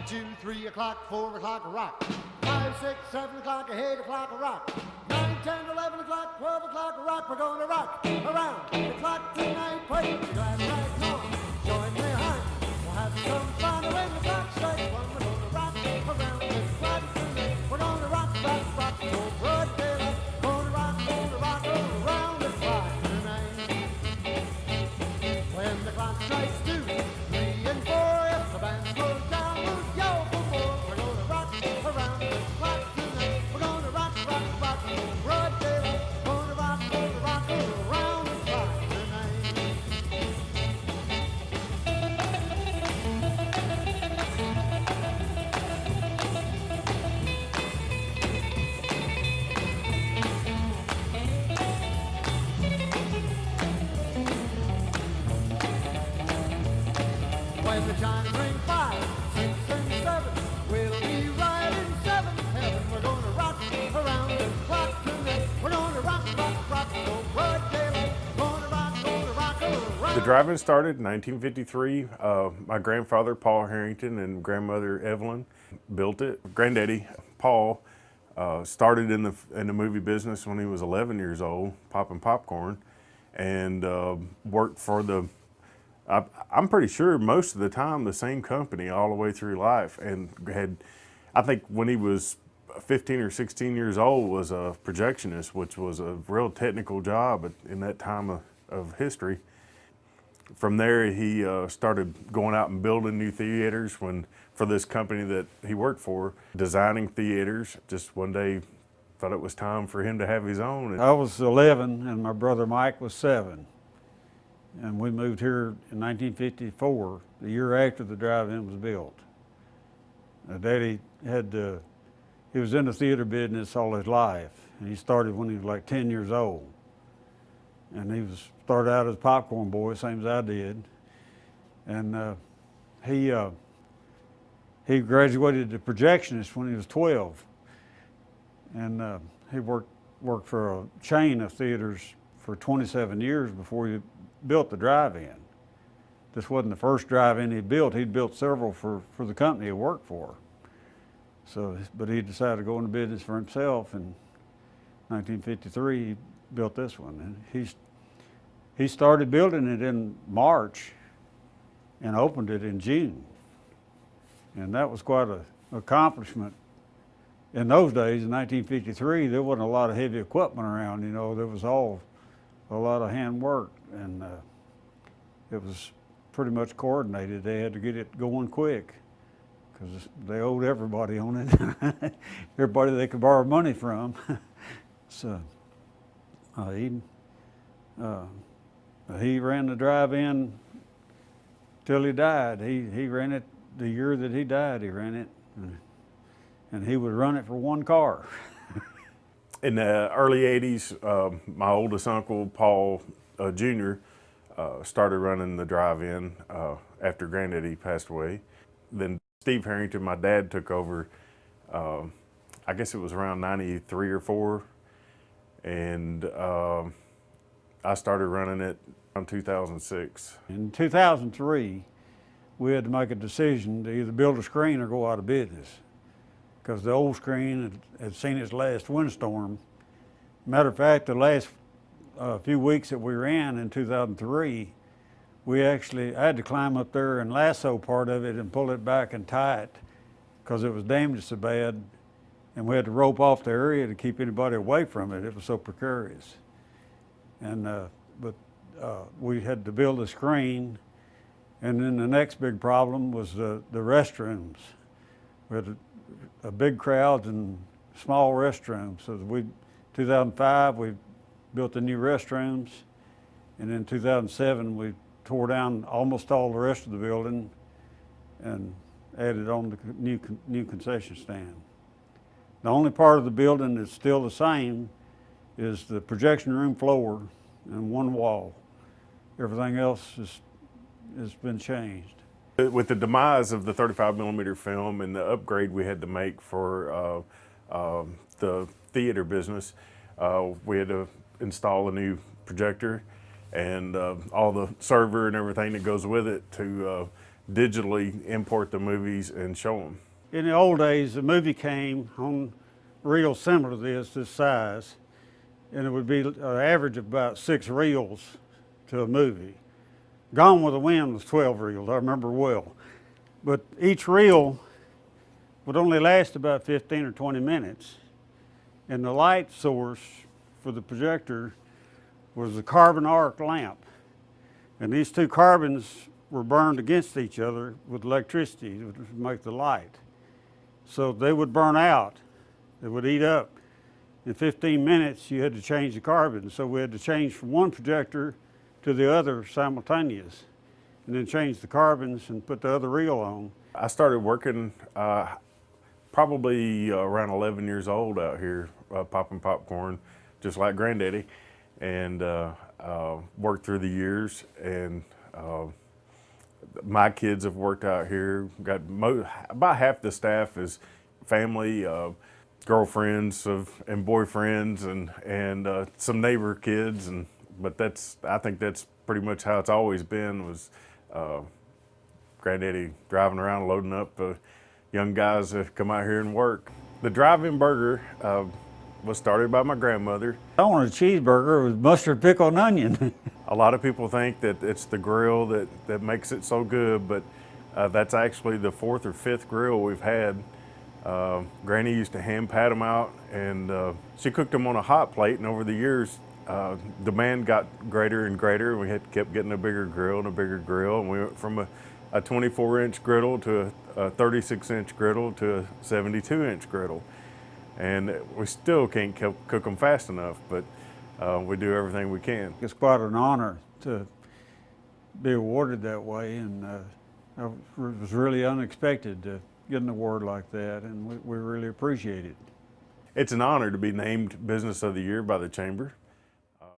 2, 3 o'clock, 4 o'clock, a rock. 5, 6, 7 o'clock, 8 o'clock, a rock. 9, 10, 11 o'clock, 12 o'clock, a rock. We're gonna rock around the clock tonight. Put your glass right on, join me high. We'll have some fun when the clock strikes one. We're gonna rock around the clock tonight. We're gonna rock till broad daylight. Gonna rock around the clock tonight. When the clock strikes 2, 3, and 4, if the band goes down, we'll yell for more. We're gonna rock around the clock tonight. We're gonna rock till broad daylight. Gonna rock around the clock tonight. When the chimes ring 5, 6, and 7, we'll be right in 7th heaven. We're gonna rock around the clock tonight. We're gonna rock till broad daylight. Gonna rock around. The drive-in started in 1953. My grandfather, Paul Harrington, and grandmother, Evelyn, built it. Granddaddy, Paul, started in the movie business when he was 11 years old, popping popcorn, and worked for I'm pretty sure most of the time the same company all the way through life, and I think when he was 15 or 16 years old was a projectionist, which was a real technical job in that time of history. From there, he started going out and building new theaters for this company that he worked for, designing theaters. Just one day thought it was time for him to have his own. I was 11 and my brother Mike was 7. And we moved here in 1954, the year after the drive-in was built. Daddy he was in the theater business all his life. And he started when he was like 10 years old. And started out as a popcorn boy, same as I did. And he graduated to projectionist when he was 12. And he worked for a chain of theaters for 27 years before he built the drive-in. This wasn't the first drive-in he built. He'd built several for the company he worked for. But he decided to go into business for himself. In 1953, he built this one. And he started building it in March and opened it in June. And that was quite an accomplishment. In those days, in 1953, there wasn't a lot of heavy equipment around. There was a lot of hand work, and it was pretty much coordinated. They had to get it going quick because they owed everybody on it, everybody they could borrow money from. So he ran the drive-in till he died. He ran it the year that he died. He ran it, and he would run it for one car. In the early 80s, my oldest uncle, Paul Jr., started running the drive-in after Granddaddy passed away. Then Steve Harrington, my dad, took over, I guess it was around 93 or 4, and I started running it in 2006. In 2003, we had to make a decision to either build a screen or go out of business, because the old screen had seen its last windstorm. Matter of fact, the last few weeks that we ran in 2003, I had to climb up there and lasso part of it and pull it back and tie it because it was damaged so bad, and we had to rope off the area to keep anybody away from it. It was so precarious. And but we had to build a screen, and then the next big problem was the restrooms. We had a big crowd and small restrooms. So 2005, we built the new restrooms, and in 2007, we tore down almost all the rest of the building and added on the new concession stand. The only part of the building that's still the same is the projection room floor and one wall. Everything else has been changed. With the demise of the 35 millimeter film and the upgrade we had to make for the theater business, we had to install a new projector and all the server and everything that goes with it to digitally import the movies and show them. In the old days, the movie came on reels similar to this size, and it would be an average of about 6 reels to a movie. Gone with the Wind was 12 reels, I remember well. But each reel would only last about 15 or 20 minutes. And the light source for the projector was a carbon arc lamp. And these two carbons were burned against each other with electricity to make the light. So they would burn out, they would eat up. In 15 minutes, you had to change the carbon. So we had to change from one projector to the other simultaneous, and then change the carbons and put the other reel on. I started working probably around 11 years old out here, popping popcorn, just like Granddaddy, and worked through the years. And my kids have worked out here. Got about half the staff is family, girlfriends and boyfriends, and some neighbor kids. But I think that's pretty much how it's always been. Was Granddaddy driving around loading up young guys that come out here and work. The drive-in burger was started by my grandmother. I wanted a cheeseburger with mustard, pickle, and onion. A lot of people think that it's the grill that makes it so good, but that's actually the 4th or 5th grill we've had. Granny used to hand pat them out, and she cooked them on a hot plate, and over the years, demand got greater and greater, and we kept getting a bigger grill and a bigger grill, and we went from a 24-inch griddle to a 36-inch griddle to a 72-inch griddle. And we still can't cook them fast enough, but we do everything we can. It's quite an honor to be awarded that way, and it was really unexpected to get an award like that, and we really appreciate it. It's an honor to be named Business of the Year by the Chamber.